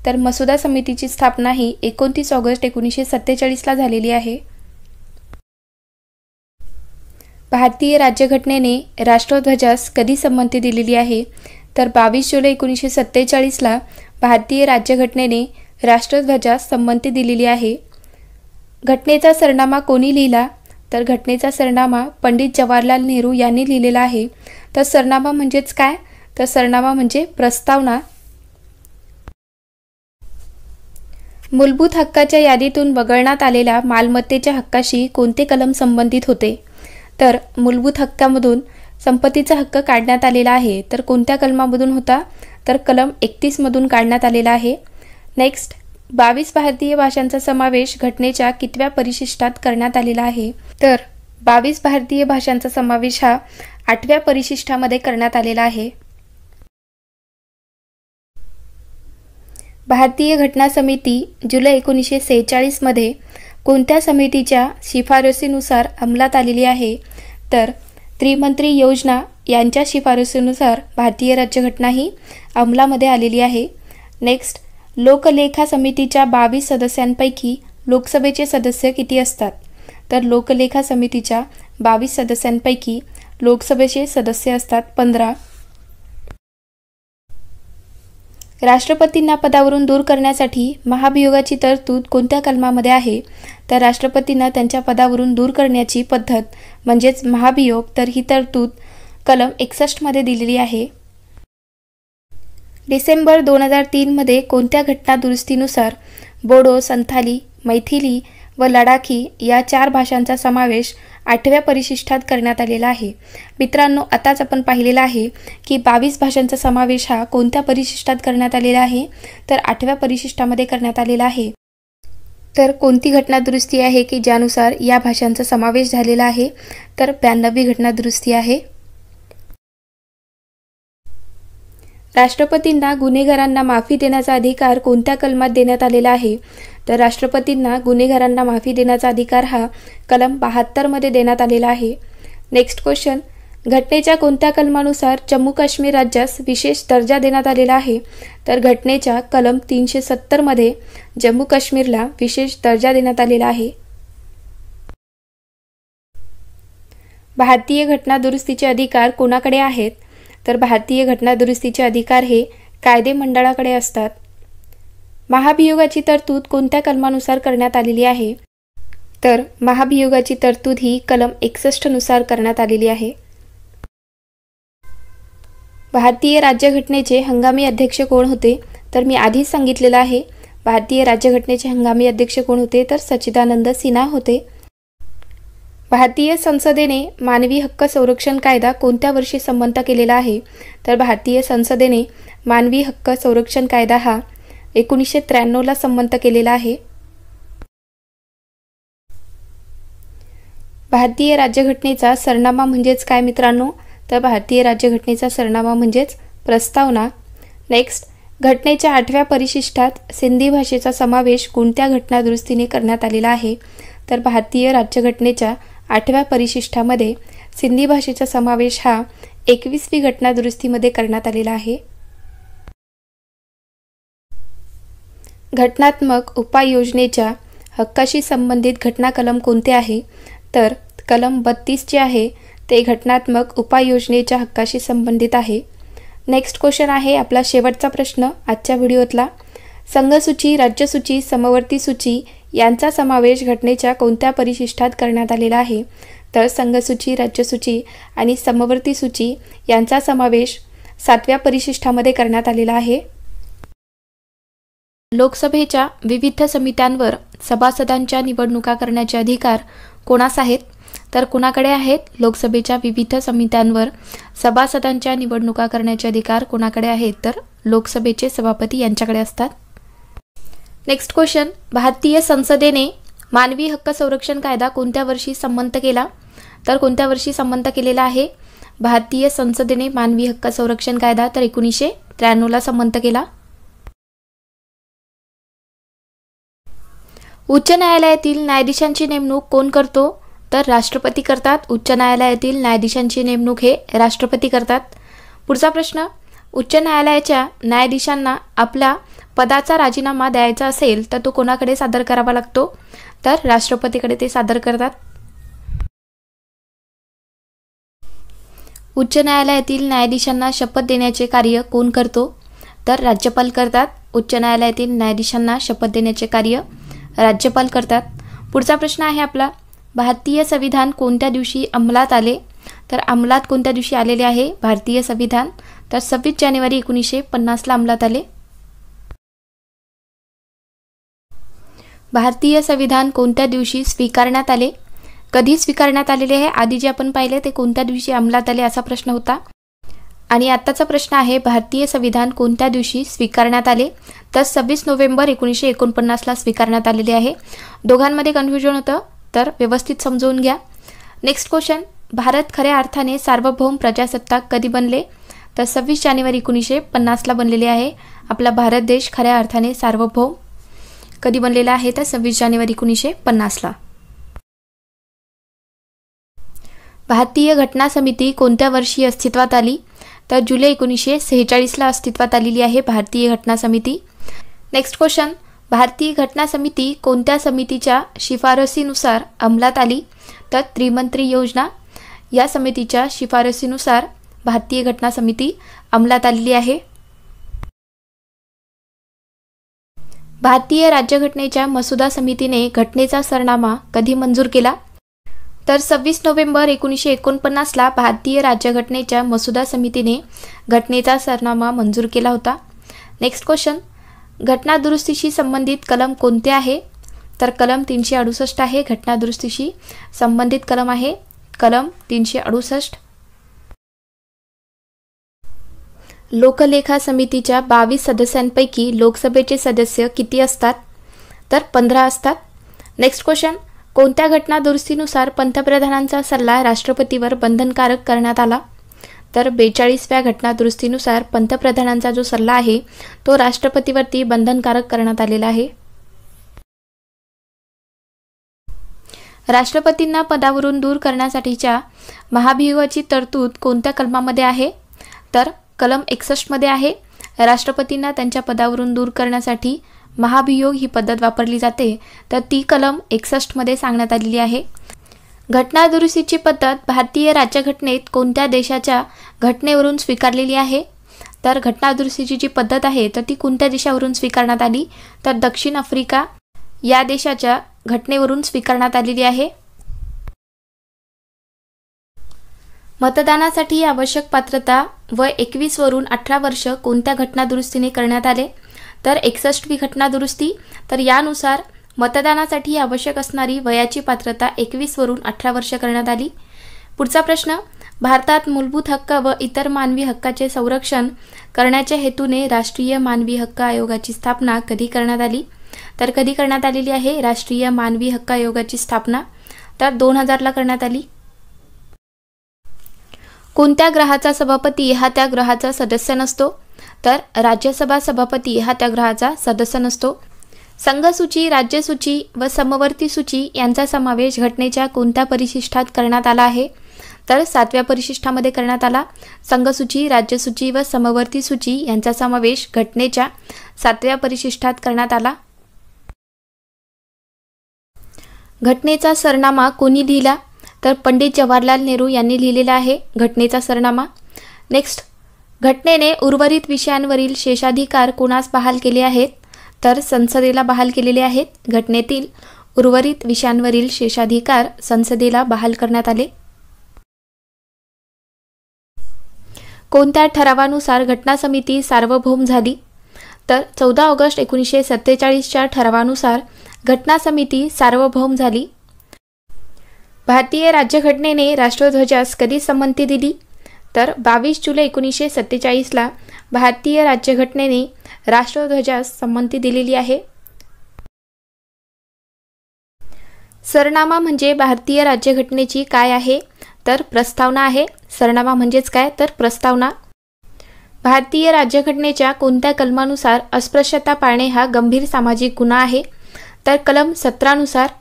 तर मसुदा समितीची स्थापना ही 29 ऑगस्ट 1947ला झालेली आहे. भारतीय राज्यघटनेने राष्ट्रध्वजास कधी संमती दिलेली आहे? तर 22 जुलै 1947ला भारतीय राज्यघटनेने राष्ट्रध्वजास संमती दिलेली आहे. घटनेचा सरनामा कोणी लिहिला? तर घटनेचा सरनामा पंडित जवाहरलाल नेहरू यांनी लिहिलेला आहे. तर सरनामा म्हणजेच काय? तर सरनामा म्हणजे प्रस्तावना. मूलभूत हक्काच्या यादीतून वगळण्यात आलेल्या मालमत्तेच्या हक्काशी कोणते कलम संबंधित होते? तर मूलभूत हक्कामधून संपत्तीचा हक्क काढण्यात आलेला आहे. तर कोणत्या कलमामधून होता? तर कलम 31 मधून काढण्यात आलेला आहे. नेक्स्ट, 22 भारतीय भाषांचा समावेश घटनेच्या कितव्या परिशिष्टात करण्यात आलेला आहे? तर 22 भारतीय भाषांचा समावेश हा 8व्या परिशिष्टामध्ये करण्यात आलेला आहे. भारतीय घटना समिती जुलै 1946 मध्ये कोणत्या समितीच्या शिफारसीनुसार अंमलात आलेली आहे? तर त्रिमंत्री योजना यांच्या शिफारसीनुसार भारतीय राज्यघटना ही अंमलामध्ये आलेली आहे. नेक्स्ट, लोकलेखा समितीच्या 22 सदस्यांपैकी लोकसभेचे सदस्य किती असतात? तर लोकलेखा समितीच्या 22 सदस्यांपैकी लोकसभेचे सदस्य असतात 15. राष्ट्रपतींना पदावरून दूर करण्यासाठी महाभियोगाची तरतूद कोणत्या कलमामध्ये आहे? तर राष्ट्रपतींना त्यांच्या पदावरून दूर करण्याची पद्धत म्हणजेच महाभियोग, तर ही तरतूद कलम 61 मध्ये दिलेली आहे. डिसेंबर 2003 मध्ये कोणत्या घटना दुरुस्तीनुसार बोडो, संथाली, मैथिली व लडाखी या 4 भाषांचा समावेश 8व्या परिशिष्टात करण्यात आलेला आहे? मित्रांनो, आताच आपण पाहिलेला आहे की 22 भाषांचा समावेश हा कोणत्या परिशिष्टात करण्यात आलेला आहे? तर 8व्या परिशिष्टामध्ये करण्यात आलेला आहे. तर कोणती घटना दुरुस्ती आहे की ज्यानुसार या भाषांचा समावेश झालेला आहे? तर 92वी घटना दुरुस्ती आहे. राष्ट्रपतींना गुन्हेगारांना माफी देण्याचा अधिकार कोणत्या कलमात देण्यात आलेला आहे? तर राष्ट्रपतींना गुन्हेगारांना माफी देण्याचा अधिकार हा कलम 72 मध्ये देण्यात आलेला आहे. नेक्स्ट क्वेश्चन, घटनेच्या कोणत्या कलमानुसार जम्मू काश्मीर राज्यास विशेष दर्जा देण्यात आलेला आहे? तर घटनेच्या कलम 370 मध्ये जम्मू काश्मीरला विशेष दर्जा देण्यात आलेला आहे. भारतीय घटना दुरुस्तीचे अधिकार कोणाकडे आहेत? तर भारतीय घटना दुरुस्तीचे अधिकार हे कायदे मंडळाकडे असतात. महाभियोगाची तरतूद कोणत्या कलमानुसार करण्यात आलेली आहे? तर महाभियोगाची तरतूद ही कलम 61 नुसार करण्यात आलेली आहे. भारतीय राज्यघटनेचे हंगामी अध्यक्ष कोण होते? तर मी आधीच सांगितलेलं आहे. भारतीय राज्यघटनेचे हंगामी अध्यक्ष कोण होते? तर सच्चिदानंद सिन्हा होते. भारतीय संसदेने मानवी हक्क संरक्षण कायदा कोणत्या वर्षी संमत केलेला आहे? तर भारतीय संसदेने मानवी हक्क संरक्षण कायदा हा 1993ला संमत केलेला आहे. भारतीय राज्यघटनेचा सरनामा म्हणजेच काय मित्रांनो? तर भारतीय राज्यघटनेचा सरनामा म्हणजेच प्रस्तावना. नेक्स्ट, घटनेच्या 8व्या परिशिष्टात सिंधी भाषेचा समावेश कोणत्या घटना दुरुस्तीने करण्यात आलेला आहे? तर भारतीय राज्यघटनेच्या 8व्या परिशिष्टामध्ये सिंधी भाषेचा समावेश हा 21वी घटना दुरुस्तीमध्ये करण्यात आलेला आहे. घटनात्मक उपाययोजनेच्या हक्काशी संबंधित घटना कलम कोणते आहे? तर कलम 32 जे आहे ते घटनात्मक उपाययोजनेच्या हक्काशी संबंधित आहे. नेक्स्ट क्वेश्चन आहे आपला शेवटचा प्रश्न आजच्या व्हिडिओतला. संघसूची, राज्यसूची, समवर्ती सूची यांचा समावेश घटनेच्या कोणत्या परिशिष्टात करण्यात आलेला आहे? तर संघसूची, राज्यसूची आणि समवर्ती सूची यांचा समावेश 7व्या परिशिष्टामध्ये करण्यात आलेला आहे. लोकसभेच्या विविध समित्यांवर सभासदांच्या निवडणुका करण्याचे अधिकार कोणास आहेत? तर कुणाकडे आहेत? लोकसभेच्या विविध समित्यांवर सभासदांच्या निवडणुका करण्याचे अधिकार कोणाकडे आहेत? तर लोकसभेचे सभापती यांच्याकडे असतात. नेक्स्ट क्वेश्चन, भारतीय संसदेने मानवी हक्क संरक्षण कायदा कोणत्या वर्षी संमत केला? तर कोणत्या वर्षी संमत केलेला आहे भारतीय संसदेने मानवी हक्क संरक्षण कायदा? तर 1993 संमत केला. उच्च न्यायालयातील न्यायाधीशांची नेमणूक कोण करतो? तर राष्ट्रपती करतात. उच्च न्यायालयातील न्यायाधीशांची नेमणूक हे राष्ट्रपती करतात. पुढचा प्रश्न, उच्च न्यायालयाच्या न्यायाधीशांना आपला पदाचा राजीनामा द्यायचा असेल तर तो कोणाकडे सादर करावा लागतो? तर राष्ट्रपतीकडे ते सादर करतात. उच्च न्यायालयातील न्यायाधीशांना शपथ देण्याचे कार्य कोण करतो? तर राज्यपाल करतात. उच्च न्यायालयातील न्यायाधीशांना शपथ देण्याचे कार्य राज्यपाल करतात. पुढचा प्रश्न आहे आपला, भारतीय संविधान कोणत्या दिवशी अंमलात आले? तर अंमलात कोणत्या दिवशी आलेले आहे भारतीय संविधान? तर 26 जानेवारी 1950 अंमलात आले. भारतीय संविधान कोणत्या दिवशी स्वीकारण्यात आले? कधी स्वीकारण्यात आलेले आहे? आधी जे आपण पाहिले ते कोणत्या दिवशी अंमलात आले असा प्रश्न होता. आणि आत्ताचा प्रश्न आहे, भारतीय संविधान कोणत्या दिवशी स्वीकारण्यात आले? तर 26 नोव्हेंबर 1949 स्वीकारण्यात आलेले आहे. दोघांमध्ये कन्फ्युजन होतं, तर व्यवस्थित समजून घ्या. नेक्स्ट क्वेश्चन, भारत खऱ्या अर्थाने सार्वभौम प्रजासत्ताक कधी बनले? तर 26 जानेवारी 1950 बनलेले आहे. आपला भारत देश खऱ्या अर्थाने सार्वभौम कधी बनलेला आहे? तर 26 जानेवारी 1950. भारतीय घटना समिती कोणत्या वर्षी अस्तित्वात आली? तर जुलै 1946 अस्तित्वात आलेली आहे भारतीय घटना समिती. नेक्स्ट क्वेश्चन, भारतीय घटना समिती कोणत्या समितीच्या शिफारसीनुसार अंमलात आली? तर त्रिमंत्री योजना या समितीच्या शिफारसीनुसार भारतीय घटना समिती अंमलात आलेली आहे. भारतीय राज्यघटनेच्या मसुदा समितीने घटनेचा सरनामा कधी मंजूर केला? तर 26 नोव्हेंबर 1949 भारतीय राज्यघटनेच्या मसुदा समितीने घटनेचा सरनामा मंजूर केला होता. नेक्स्ट क्वेश्चन, घटना दुरुस्तीशी संबंधित कलम कोणते आहे? तर कलम 368 आहे. घटना दुरुस्तीशी संबंधित कलम आहे कलम 368. लोकलेखा समितीच्या 22 सदस्यांपैकी लोकसभेचे सदस्य किती असतात? तर 15 असतात. नेक्स्ट क्वेश्चन, कोणत्या घटना दुरुस्तीनुसार पंतप्रधानांचा सल्ला राष्ट्रपतीवर बंधनकारक करण्यात आला? तर 42व्या घटना दुरुस्तीनुसार पंतप्रधानांचा जो सल्ला आहे तो राष्ट्रपतीवरती बंधनकारक करण्यात आलेला आहे. राष्ट्रपतींना पदावरून दूर करण्यासाठीच्या महाभियोगाची तरतूद कोणत्या कलमामध्ये आहे? तर कलम 61 मध्ये आहे. राष्ट्रपतींना त्यांच्या पदावरून दूर करण्यासाठी महाभियोग ही पद्धत वापरली जाते, तर ती कलम 61 मध्ये सांगण्यात आलेली आहे. घटना दुरुस्तीची पद्धत भारतीय राज्यघटनेत कोणत्या देशाच्या घटनेवरून स्वीकारलेली आहे? तर घटना दुरुस्तीची जी पद्धत आहे तर ती कोणत्या देशावरून स्वीकारण्यात आली? तर दक्षिण आफ्रिका या देशाच्या घटनेवरून स्वीकारण्यात आलेली आहे. मतदानासाठी आवश्यक पात्रता वय 21 वरून 18 वर्ष कोणत्या घटना दुरुस्तीने करण्यात आले? तर 61वी घटना दुरुस्ती. तर यानुसार मतदानासाठी आवश्यक असणारी वयाची पात्रता 21 वरून 18 वर्ष करण्यात आली. पुढचा प्रश्न, भारतात मूलभूत हक्क व इतर मानवी हक्काचे संरक्षण करण्याच्या हेतूने राष्ट्रीय मानवी हक्क आयोगाची स्थापना कधी करण्यात आली? तर कधी करण्यात आलेली आहे राष्ट्रीय मानवी हक्क आयोगाची स्थापना? तर 2000 करण्यात आली. कोणत्या ग्रहाचा सभापती हा त्या ग्रहाचा सदस्य नसतो? तर राज्यसभा सभापती हा त्या ग्रहाचा सदस्य नसतो. संघसूची, राज्यसूची व समवर्ती सूची यांचा समावेश घटनेच्या कोणत्या परिशिष्टात करण्यात आला आहे? तर 7व्या परिशिष्टामध्ये करण्यात आला. संघसूची, राज्यसूची व समवर्ती सूची यांचा समावेश घटनेच्या 7व्या परिशिष्टात करण्यात आला. घटनेचा सरनामा कोणी लिहिला? तर पंडित जवाहरलाल नेहरू यांनी लिहिलेला आहे घटनेचा सरनामा. नेक्स्ट, घटनेने उर्वरित विषयांवरील शेषाधिकार कोणास बहाल केले आहेत? तर संसदेला बहाल केलेले आहेत. घटनेतील उर्वरित विषयांवरील शेषाधिकार संसदेला बहाल करण्यात आले. कोणत्या ठरावानुसार घटना समिती सार्वभौम झाली? तर 14 ऑगस्ट 1947च्या ठरावानुसार घटना समिती सार्वभौम झाली. भारतीय राज्यघटनेने राष्ट्रध्वजास कधी संमती दिली? तर 22 जुलै 1947ला भारतीय राज्यघटनेने राष्ट्रध्वजास संमती दिलेली आहे. सरनामा म्हणजे भारतीय राज्यघटनेची काय आहे? तर प्रस्तावना आहे. सरनामा म्हणजेच काय? तर प्रस्तावना. भारतीय राज्यघटनेच्या कोणत्या कलमानुसार अस्पृश्यता पाळणे हा गंभीर सामाजिक गुन्हा आहे? तर कलम 17 नुसार.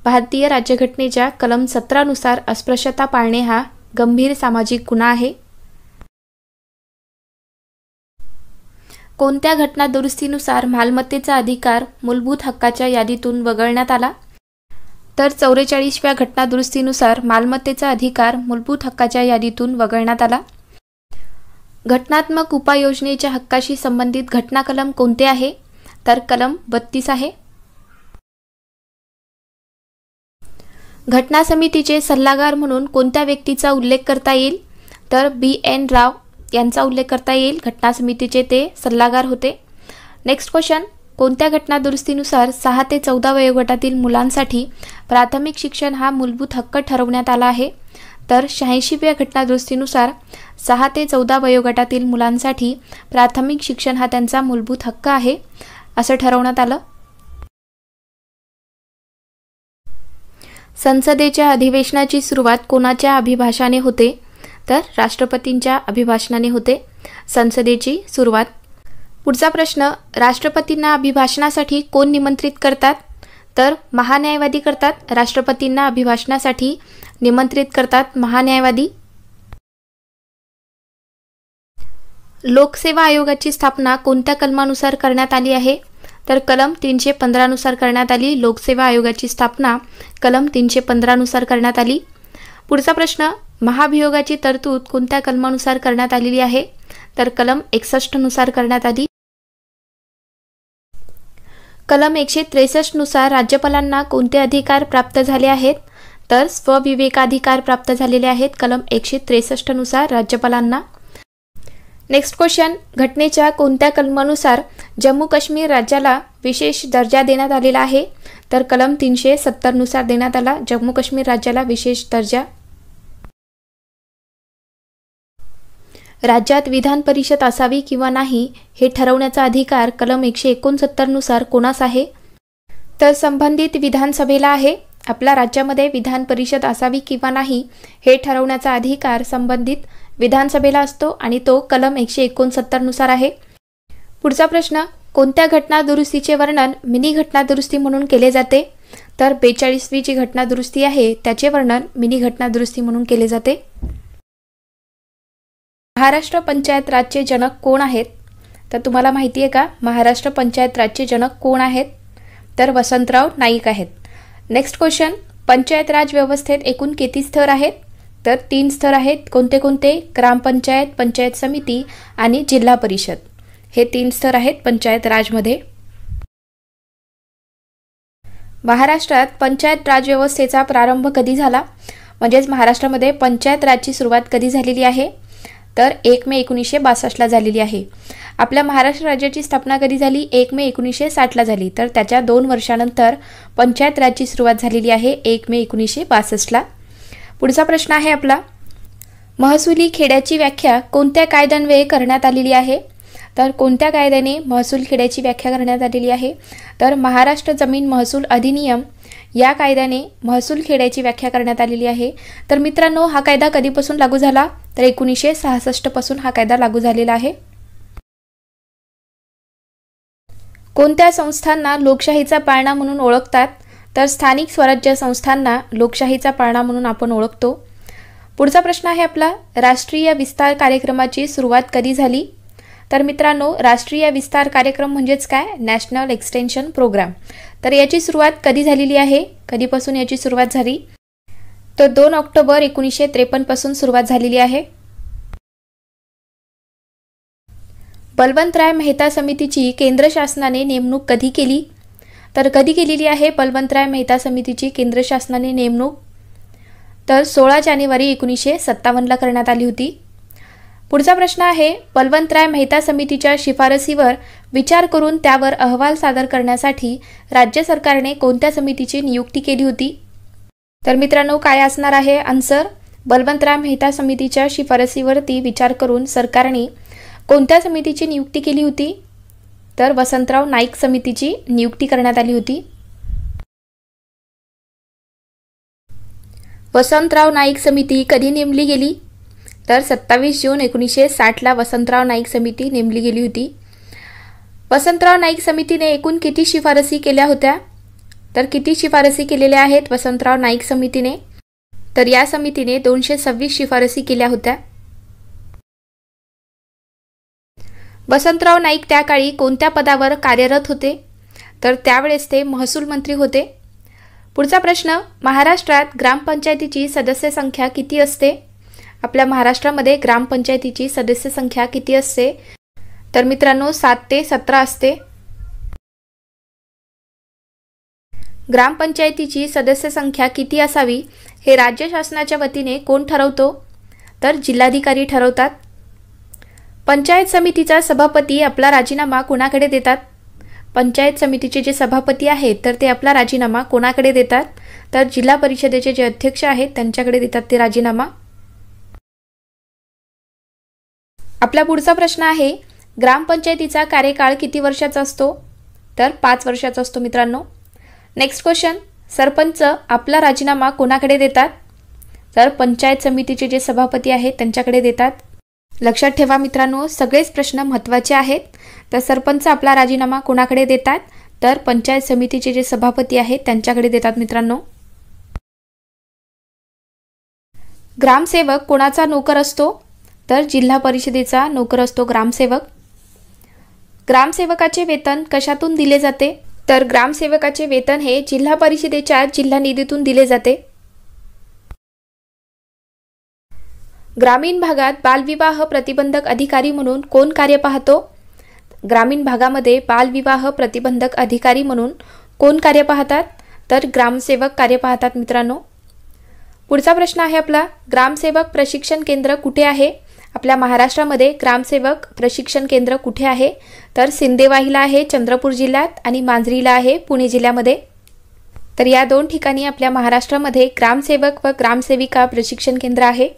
भारतीय राज्यघटनेच्या कलम 17 नुसार अस्पृश्यता पाळणे हा गंभीर सामाजिक गुन्हा आहे. कोणत्या घटना दुरुस्तीनुसार मालमत्तेचा अधिकार मूलभूत हक्काच्या यादीतून वगळण्यात आला? तर 44व्या घटना दुरुस्तीनुसार मालमत्तेचा अधिकार मूलभूत हक्काच्या यादीतून वगळण्यात आला. घटनात्मक उपाययोजनेच्या हक्काशी संबंधित घटना कलम कोणते आहे? तर कलम 32 आहे. घटना समितीचे सल्लागार म्हणून कोणत्या व्यक्तीचा उल्लेख करता येईल? तर B.N. राव यांचा उल्लेख करता येईल. घटना समितीचे ते सल्लागार होते. Next question. कोणत्या घटना दुरुस्तीनुसार 6 ते 14 वयोगटातील मुलांसाठी प्राथमिक शिक्षण हा मूलभूत हक्क ठरवण्यात आला आहे? तर 86व्या घटना दुरुस्तीनुसार 6 ते 14 वयोगटातील मुलांसाठी प्राथमिक शिक्षण हा त्यांचा मूलभूत हक्क आहे असं ठरवण्यात आलं. संसदेच्या अधिवेशनाची सुरुवात कोणाच्या अभिभाषणाने होते? तर राष्ट्रपतींच्या अभिभाषणाने होते संसदेची सुरुवात. पुढचा प्रश्न. राष्ट्रपतींना अभिभाषणासाठी कोण निमंत्रित करतात? तर महान्यायवादी करतात. राष्ट्रपतींना अभिभाषणासाठी निमंत्रित करतात महान्यायवादी. लोकसेवा आयोगाची स्थापना कोणत्या कलमानुसार करण्यात आली आहे? तर कलम 315 नुसार करण्यात आली. लोकसेवा आयोगाची स्थापना कलम 315 नुसार करण्यात आली. पुढचा प्रश्न. महाभियोगाची तरतूद कोणत्या कलमानुसार करण्यात आलेली आहे? तर कलम 61 नुसार करण्यात आली. कलम 163 नुसार राज्यपालांना कोणते अधिकार प्राप्त झाले आहेत? तर स्वविवेकाधिकार प्राप्त झालेले आहेत कलम 163 नुसार राज्यपालांना. Next question. घटनेच्या कोणत्या कलमानुसार जम्मू काश्मीर राज्याला विशेष दर्जा देण्यात आलेला आहे? तर कलम 370 नुसार देण्यात आला जम्मू काश्मीर राज्याला विशेष दर्जा. राज्यात विधान परिषद असावी किंवा नाही हे ठरवण्याचा अधिकार कलम 169 नुसार कोणास आहे? तर संबंधित विधानसभेला आहे. आपल्या राज्यामध्ये विधान परिषद असावी किंवा नाही हे ठरवण्याचा अधिकार संबंधित विधानसभेला असतो आणि तो कलम 169 नुसार आहे. पुढचा प्रश्न. कोणत्या घटना दुरुस्तीचे वर्णन मिनी घटना दुरुस्ती म्हणून केले जाते? तर 42वी जी घटना दुरुस्ती आहे त्याचे वर्णन मिनी घटना दुरुस्ती म्हणून केले जाते. महाराष्ट्र पंचायत राजचे जनक कोण आहेत? तर तुम्हाला माहिती आहे का महाराष्ट्र पंचायत राजचे जनक कोण आहेत? तर वसंतराव नाईक आहेत. Next question. पंचायत राज व्यवस्थेत एकूण किती स्तर आहेत? तर 3 स्तर आहेत. कोणते कोणते? ग्रामपंचायत, पंचायत समिती आणि जिल्हा परिषद. हे 3 स्तर आहेत पंचायत राजमध्ये. महाराष्ट्रात पंचायत राज व्यवस्थेचा प्रारंभ कधी झाला? म्हणजेच महाराष्ट्रामध्ये पंचायत राजची सुरुवात कधी झालेली आहे? तर 1 मे 1962ला झालेली आहे. आपल्या महाराष्ट्र राज्याची स्थापना कधी झाली? 1 मे 1960ला झाली. तर त्याच्या 2 वर्षानंतर पंचायत राजची सुरुवात झालेली आहे 1 मे 1962ला. पुढचा प्रश्न आहे आपला. महसुली खेड्याची व्याख्या कोणत्या कायद्यान्वये करण्यात आलेली आहे? तर कोणत्या कायद्याने महसूल खेड्याची व्याख्या करण्यात आलेली आहे? तर महाराष्ट्र जमीन महसूल अधिनियम या कायद्याने महसूल खेड्याची व्याख्या करण्यात आलेली आहे. तर मित्रांनो हा कायदा कधीपासून लागू झाला? तर 1966 पासून हा कायदा लागू झालेला आहे. कोणत्या संस्थांना लोकशाहीचा पाळणा म्हणून ओळखतात? तर स्थानिक स्वराज्य संस्थांना लोकशाहीचा पाळणा म्हणून आपण ओळखतो. पुढचा प्रश्न आहे आपला. राष्ट्रीय विस्तार कार्यक्रमाची सुरुवात कधी झाली? तर मित्रांनो राष्ट्रीय विस्तार कार्यक्रम म्हणजेच काय? National extension programme. तर याची सुरुवात कधी झालेली आहे? कधीपासून याची सुरुवात झाली? तर 2 ऑक्टोबर 1953 पासून सुरुवात झालेली आहे. बलवंतराय मेहता समितीची केंद्र शासनाने नेमणूक कधी केली? तर कधी केलेली आहे बलवंतराय मेहता समितीची केंद्र शासनाने नेमणूक? तर 16 जानेवारी 1957ला करण्यात आली होती. पुढचा प्रश्न आहे. बलवंतराय मेहता समितीच्या शिफारसीवर विचार करून त्यावर अहवाल सादर करण्यासाठी राज्य सरकारने कोणत्या समितीची नियुक्ती केली होती? तर मित्रांनो, काय असणार आहे आन्सर? बलवंतराव मेहता समितीच्या शिफारसीवरती विचार करून सरकारने कोणत्या समितीची नियुक्ती केली होती? तर वसंतराव नाईक समितीची नियुक्ती करण्यात आली होती. वसंतराव नाईक समिती कधी नेमली गेली? तर 27 जून 1960 वसंतराव नाईक समिती नेमली गेली होती. वसंतराव नाईक समितीने एकूण किती शिफारसी केल्या होत्या? तर किती शिफारसी केलेल्या आहेत वसंतराव नाईक समितीने? तर या समितीने 226 शिफारसी केल्या होत्या. वसंतराव नाईक त्या काळी कोणत्या पदावर कार्यरत होते? तर त्यावेळेस ते महसूल मंत्री होते. पुढचा प्रश्न, महाराष्ट्रात ग्रामपंचायतीची सदस्य संख्या किती असते? आपल्या महाराष्ट्रामध्ये ग्रामपंचायतीची सदस्य संख्या किती असते? तर मित्रांनो, 7 ते 17 असते. ग्रामपंचायतीची सदस्य संख्या किती असावी हे राज्य शासनाच्या वतीने कोण ठरवतो? तर जिल्हाधिकारी ठरवतात. पंचायत समितीचा सभापती आपला राजीनामा कोणाकडे देतात? पंचायत समितीचे जे सभापती आहेत तर ते आपला राजीनामा कोणाकडे देतात? तर जिल्हा परिषदेचे जे अध्यक्ष आहेत त्यांच्याकडे देतात ते राजीनामा. आपला पुढचा प्रश्न आहे, ग्रामपंचायतीचा कार्यकाळ किती वर्षाचा असतो? तर 5 वर्षाचा असतो मित्रांनो. नेक्स्ट क्वेश्चन, सरपंच आपला राजीनामा कोणाकडे देतात? तर पंचायत समितीचे जे सभापती आहेत त्यांच्याकडे देतात. लक्षात ठेवा मित्रांनो, सगळेच प्रश्न महत्त्वाचे आहेत. तर सरपंच आपला राजीनामा कोणाकडे देतात? तर पंचायत समितीचे जे सभापती आहेत त्यांच्याकडे देतात मित्रांनो. ग्रामसेवक कोणाचा नोकर असतो? तर जिल्हा परिषदेचा नोकर असतो ग्रामसेवक. ग्रामसेवकाचे वेतन कशातून दिले जाते? तर ग्रामसेवकाचे वेतन हे जिल्हा परिषदेच्या जिल्हा निधीतून दिले जाते. ग्रामीण भागात बालविवाह प्रतिबंधक अधिकारी म्हणून कोण कार्य पाहतो? ग्रामीण भागामध्ये बालविवाह प्रतिबंधक अधिकारी म्हणून कोण कार्य पाहतात? तर ग्रामसेवक कार्य पाहतात मित्रांनो. पुढचा प्रश्न आहे आपला, ग्रामसेवक प्रशिक्षण केंद्र कुठे आहे? आपल्या महाराष्ट्रामध्ये ग्रामसेवक प्रशिक्षण केंद्र कुठे आहे? तर सिंदेवाहीला आहे चंद्रपूर जिल्ह्यात आणि मांजरीला आहे पुणे जिल्ह्यामध्ये. तर या 2 ठिकाणी आपल्या महाराष्ट्रामध्ये ग्रामसेवक व ग्रामसेविका प्रशिक्षण केंद्र आहे.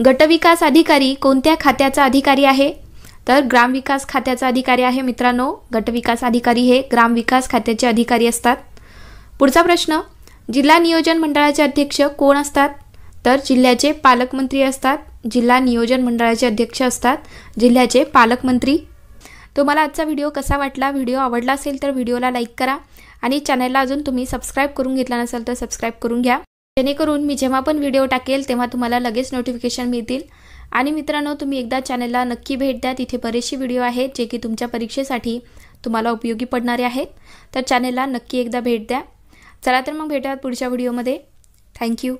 गटविकास अधिकारी कोणत्या खात्याचा अधिकारी आहे? तर ग्रामविकास खात्याचा अधिकारी आहे मित्रांनो. गटविकास अधिकारी हे ग्रामविकास खात्याचे अधिकारी असतात. पुढचा प्रश्न, जिल्हा नियोजन मंडळाचे अध्यक्ष कोण असतात? तर जिल्ह्याचे पालकमंत्री असतात. जिल्हा नियोजन मंडळाचे अध्यक्ष असतात जिल्ह्याचे पालकमंत्री. तुम्हाला आजचा व्हिडिओ कसा वाटला? व्हिडिओ आवडला असेल तर व्हिडिओला लाईक करा आणि चॅनलला अजून तुम्ही सबस्क्राईब करून घेतला नसेल तर सबस्क्राईब करून घ्या, जेणेकरून मी जेव्हा पण व्हिडिओ टाकेल तेव्हा तुम्हाला लगेच नोटिफिकेशन मिळतील. आणि मित्रांनो, तुम्ही एकदा चॅनलला नक्की भेट द्या. तिथे बरेचसे व्हिडिओ आहेत जे की तुमच्या परीक्षेसाठी तुम्हाला उपयोगी पडणारे आहेत. तर चॅनलला नक्की एकदा भेट द्या. चला तर मग भेटूयात पुढच्या व्हिडिओमध्ये. थँक्यू.